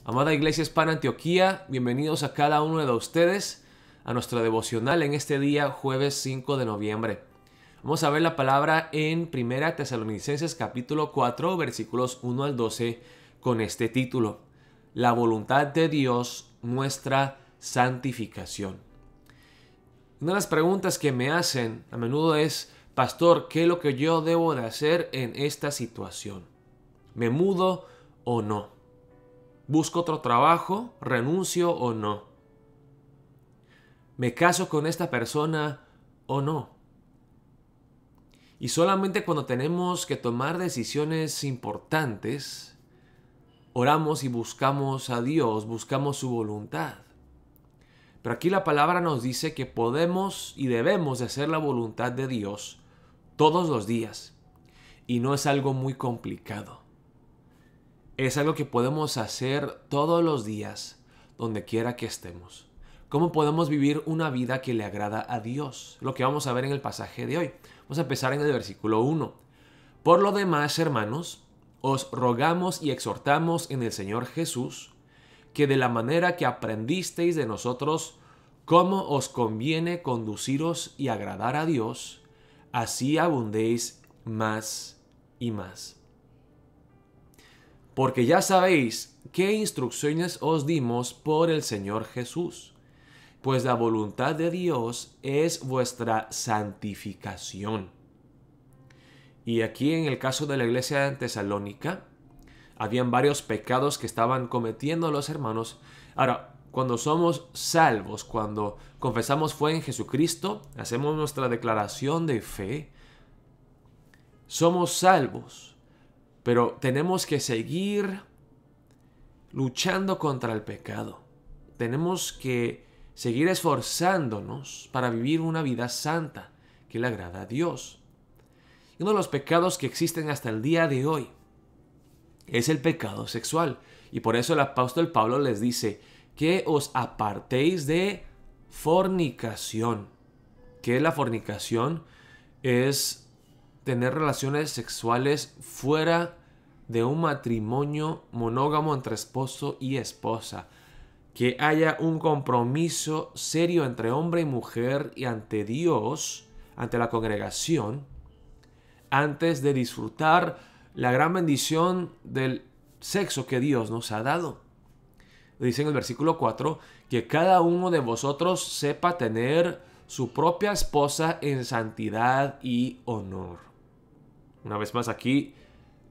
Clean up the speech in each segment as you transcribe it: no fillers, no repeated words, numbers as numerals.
Amada Iglesia Hispana Antioquía, bienvenidos a cada uno de ustedes a nuestro devocional en este día, jueves 5 de noviembre. Vamos a ver la palabra en 1 Tesalonicenses capítulo 4, versículos 1 al 12, con este título: La voluntad de Dios, nuestra santificación. Una de las preguntas que me hacen a menudo es: Pastor, ¿qué es lo que yo debo de hacer en esta situación? ¿Me mudo o no? ¿Busco otro trabajo? ¿Renuncio o no? ¿Me caso con esta persona o no? Y solamente cuando tenemos que tomar decisiones importantes, oramos y buscamos a Dios, buscamos su voluntad. Pero aquí la palabra nos dice que podemos y debemos de hacer la voluntad de Dios todos los días. Y no es algo muy complicado. Es algo que podemos hacer todos los días, donde quiera que estemos. ¿Cómo podemos vivir una vida que le agrada a Dios? Lo que vamos a ver en el pasaje de hoy. Vamos a empezar en el versículo 1. Por lo demás, hermanos, os rogamos y exhortamos en el Señor Jesús, que de la manera que aprendisteis de nosotros, cómo os conviene conduciros y agradar a Dios, así abundéis más y más. Porque ya sabéis qué instrucciones os dimos por el Señor Jesús, pues la voluntad de Dios es vuestra santificación. Y aquí en el caso de la iglesia de Tesalónica, habían varios pecados que estaban cometiendo los hermanos. Ahora, cuando somos salvos, cuando confesamos fe en Jesucristo, hacemos nuestra declaración de fe, somos salvos. Pero tenemos que seguir luchando contra el pecado. Tenemos que seguir esforzándonos para vivir una vida santa que le agrada a Dios. Y uno de los pecados que existen hasta el día de hoy es el pecado sexual. Y por eso el apóstol Pablo les dice que os apartéis de fornicación. ¿Qué es la fornicación? Es tener relaciones sexuales fuera de un matrimonio monógamo entre esposo y esposa. Que haya un compromiso serio entre hombre y mujer y ante Dios, ante la congregación, antes de disfrutar la gran bendición del sexo que Dios nos ha dado. Dice en el versículo 4 que cada uno de vosotros sepa tener su propia esposa en santidad y honor. Una vez más aquí,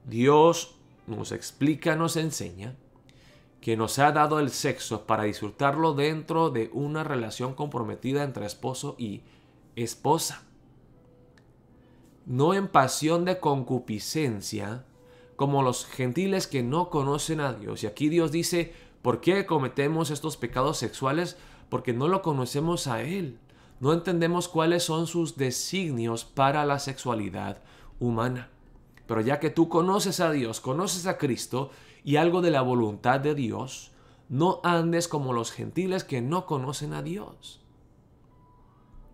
Dios nos explica, nos enseña que nos ha dado el sexo para disfrutarlo dentro de una relación comprometida entre esposo y esposa. No en pasión de concupiscencia, como los gentiles que no conocen a Dios. Y aquí Dios dice, ¿por qué cometemos estos pecados sexuales? Porque no lo conocemos a Él. No entendemos cuáles son sus designios para la sexualidad humana. Pero ya que tú conoces a Dios, conoces a Cristo y algo de la voluntad de Dios, no andes como los gentiles que no conocen a Dios.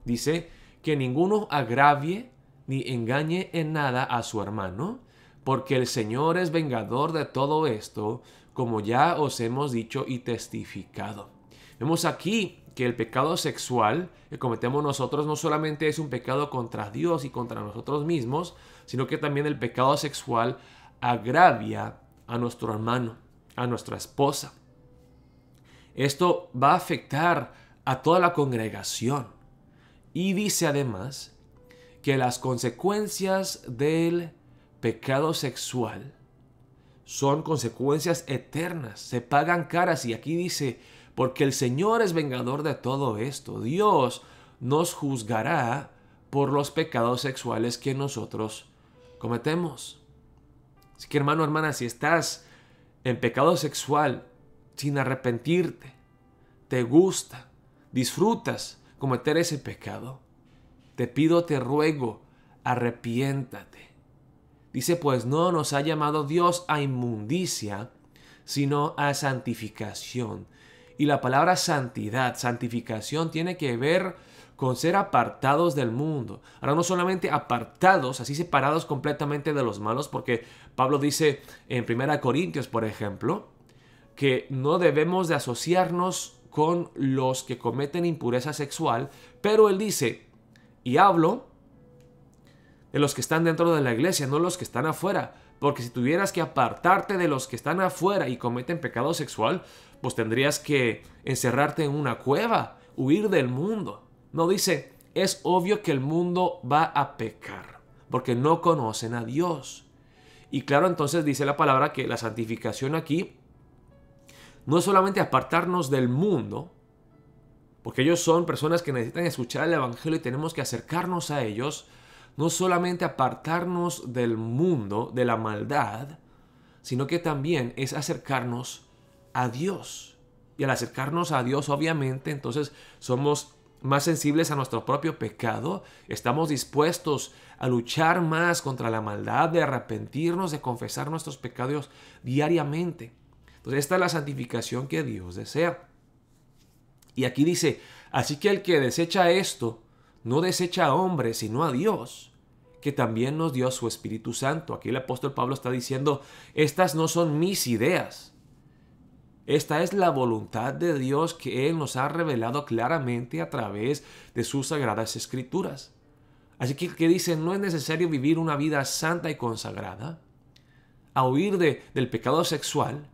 Dice que ninguno agravie ni engañe en nada a su hermano, porque el Señor es vengador de todo esto, como ya os hemos dicho y testificado. Vemos aquí que el pecado sexual que cometemos nosotros no solamente es un pecado contra Dios y contra nosotros mismos, sino que también el pecado sexual agravia a nuestro hermano, a nuestra esposa. Esto va a afectar a toda la congregación. Y dice además que las consecuencias del pecado sexual son consecuencias eternas, se pagan caras. Y aquí dice, porque el Señor es vengador de todo esto. Dios nos juzgará por los pecados sexuales que nosotros cometemos. Así que hermano, hermana, si estás en pecado sexual sin arrepentirte, te gusta, disfrutas cometer ese pecado, te pido, te ruego, arrepiéntate. Dice, pues no nos ha llamado Dios a inmundicia, sino a santificación. Y la palabra santidad, santificación, tiene que ver con ser apartados del mundo. Ahora, no solamente apartados, así separados completamente de los malos, porque Pablo dice en 1 Corintios, por ejemplo, que no debemos de asociarnos con los que cometen impureza sexual, pero él dice, y hablo de los que están dentro de la iglesia, no los que están afuera, porque si tuvieras que apartarte de los que están afuera y cometen pecado sexual, pues tendrías que encerrarte en una cueva, huir del mundo. No, dice, es obvio que el mundo va a pecar, porque no conocen a Dios. Y claro, entonces dice la palabra que la santificación aquí no es solamente apartarnos del mundo, porque ellos son personas que necesitan escuchar el evangelio y tenemos que acercarnos a ellos. No solamente apartarnos del mundo, de la maldad, sino que también es acercarnos a Dios. Y al acercarnos a Dios, obviamente, entonces somos más sensibles a nuestro propio pecado. Estamos dispuestos a luchar más contra la maldad, de arrepentirnos, de confesar nuestros pecados diariamente. Entonces, esta es la santificación que Dios desea. Y aquí dice, así que el que desecha esto, no desecha a hombres, sino a Dios, que también nos dio su Espíritu Santo. Aquí el apóstol Pablo está diciendo, estas no son mis ideas. Esta es la voluntad de Dios que Él nos ha revelado claramente a través de sus sagradas escrituras. Así que dice, no es necesario vivir una vida santa y consagrada, a huir del pecado sexual.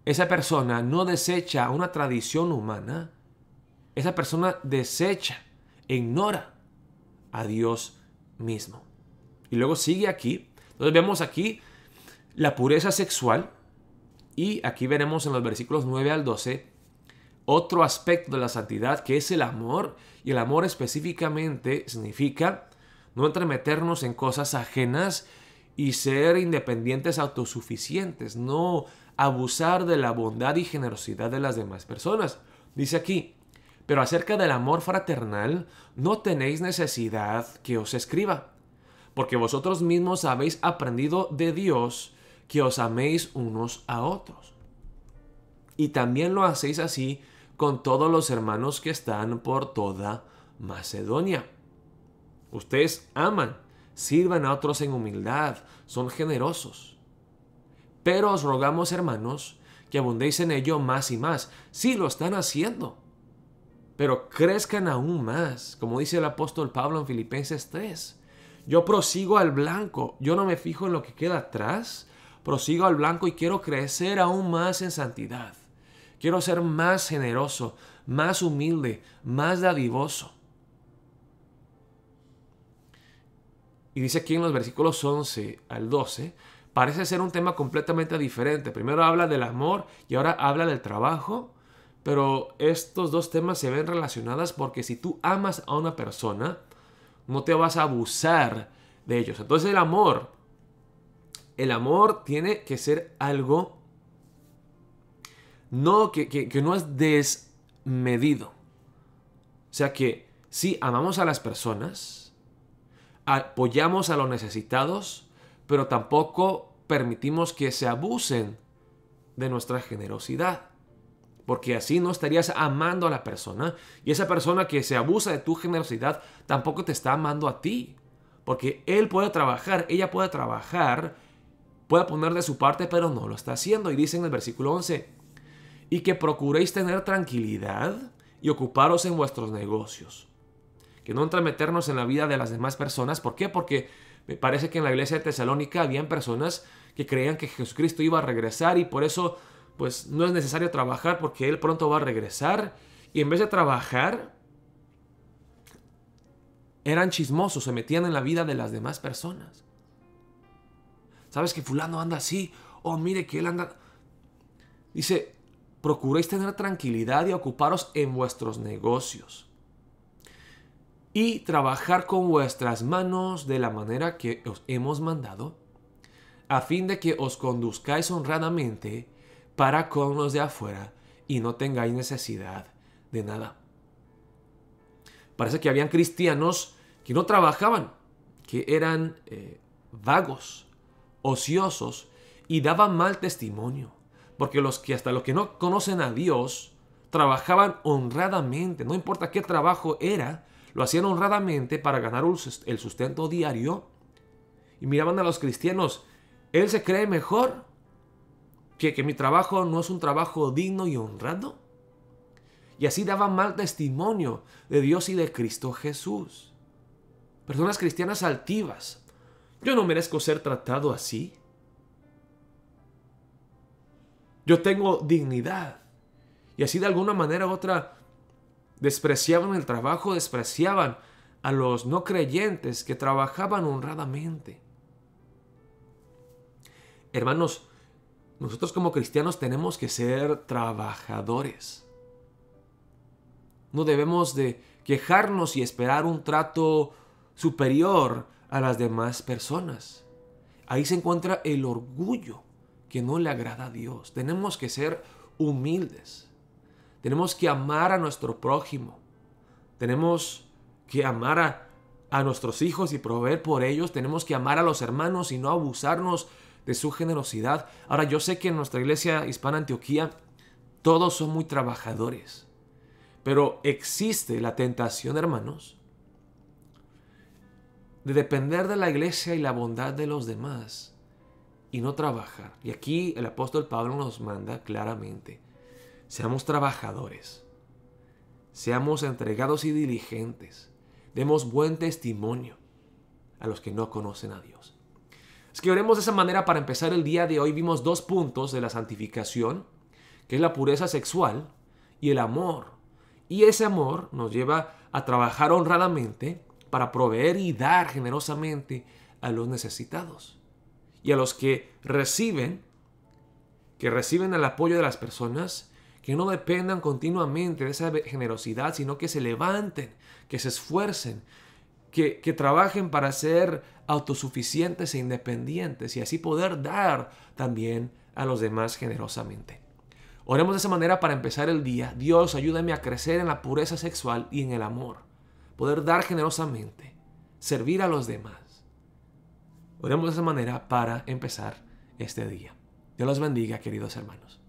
Esa persona no desecha una tradición humana. Esa persona desecha, ignora a Dios mismo. Y luego sigue aquí. Entonces vemos aquí la pureza sexual. Y aquí veremos en los versículos 9 al 12 otro aspecto de la santidad, que es el amor. Y el amor específicamente significa no entremeternos en cosas ajenas y ser independientes, autosuficientes, no abusar de la bondad y generosidad de las demás personas. Dice aquí, pero acerca del amor fraternal no tenéis necesidad que os escriba, porque vosotros mismos habéis aprendido de Dios que os améis unos a otros. Y también lo hacéis así con todos los hermanos que están por toda Macedonia. Ustedes aman, sirvan a otros en humildad, son generosos. Pero os rogamos, hermanos, que abundéis en ello más y más. Sí, lo están haciendo, pero crezcan aún más, como dice el apóstol Pablo en Filipenses 3. Yo prosigo al blanco, yo no me fijo en lo que queda atrás, prosigo al blanco y quiero crecer aún más en santidad. Quiero ser más generoso, más humilde, más dadivoso. Y dice aquí en los versículos 11 al 12, parece ser un tema completamente diferente. Primero habla del amor y ahora habla del trabajo, pero estos dos temas se ven relacionados porque si tú amas a una persona, no te vas a abusar de ellos. Entonces el amor tiene que ser algo que no es desmedido. O sea que sí, amamos a las personas, apoyamos a los necesitados, pero tampoco permitimos que se abusen de nuestra generosidad. Porque así no estarías amando a la persona, y esa persona que se abusa de tu generosidad tampoco te está amando a ti. Porque él puede trabajar, ella puede trabajar, puede poner de su parte, pero no lo está haciendo. Y dice en el versículo 11, y que procuréis tener tranquilidad y ocuparos en vuestros negocios. Que no entremeternos en la vida de las demás personas. ¿Por qué? Porque me parece que en la iglesia de Tesalónica habían personas que creían que Jesucristo iba a regresar y por eso pues no es necesario trabajar porque Él pronto va a regresar. Y en vez de trabajar, eran chismosos, se metían en la vida de las demás personas. ¿Sabes que fulano anda así? Oh, mire que él anda... Dice, procuréis tener tranquilidad y ocuparos en vuestros negocios. Y trabajar con vuestras manos de la manera que os hemos mandado, a fin de que os conduzcáis honradamente para con los de afuera y no tengáis necesidad de nada. Parece que habían cristianos que no trabajaban, que eran vagos, ociosos y daban mal testimonio. Porque los que no conocen a Dios trabajaban honradamente, no importa qué trabajo era, lo hacían honradamente para ganar el sustento diario. Y miraban a los cristianos, él se cree mejor. que mi trabajo no es un trabajo digno y honrado. Y así daban mal testimonio de Dios y de Cristo Jesús. Personas cristianas altivas. Yo no merezco ser tratado así. Yo tengo dignidad. Y así de alguna manera u otra despreciaban el trabajo, despreciaban a los no creyentes que trabajaban honradamente. Hermanos, nosotros como cristianos tenemos que ser trabajadores. No debemos de quejarnos y esperar un trato superior a las demás personas. Ahí se encuentra el orgullo que no le agrada a Dios. Tenemos que ser humildes. Tenemos que amar a nuestro prójimo. Tenemos que amar a nuestros hijos y proveer por ellos. Tenemos que amar a los hermanos y no abusarnos de su generosidad. Ahora, yo sé que en nuestra iglesia hispana Antioquía todos son muy trabajadores. Pero existe la tentación, hermanos, de depender de la iglesia y la bondad de los demás y no trabajar. Y aquí el apóstol Pablo nos manda claramente: seamos trabajadores, seamos entregados y diligentes, demos buen testimonio a los que no conocen a Dios. Es que oremos de esa manera para empezar el día de hoy. Vimos 2 puntos de la santificación, que es la pureza sexual y el amor. Y ese amor nos lleva a trabajar honradamente para proveer y dar generosamente a los necesitados. Y a los que reciben el apoyo de las personas, que no dependan continuamente de esa generosidad, sino que se levanten, que se esfuercen, que trabajen para ser autosuficientes e independientes y así poder dar también a los demás generosamente. Oremos de esa manera para empezar el día. Dios, ayúdame a crecer en la pureza sexual y en el amor. Poder dar generosamente, servir a los demás. Oremos de esa manera para empezar este día. Dios los bendiga, queridos hermanos.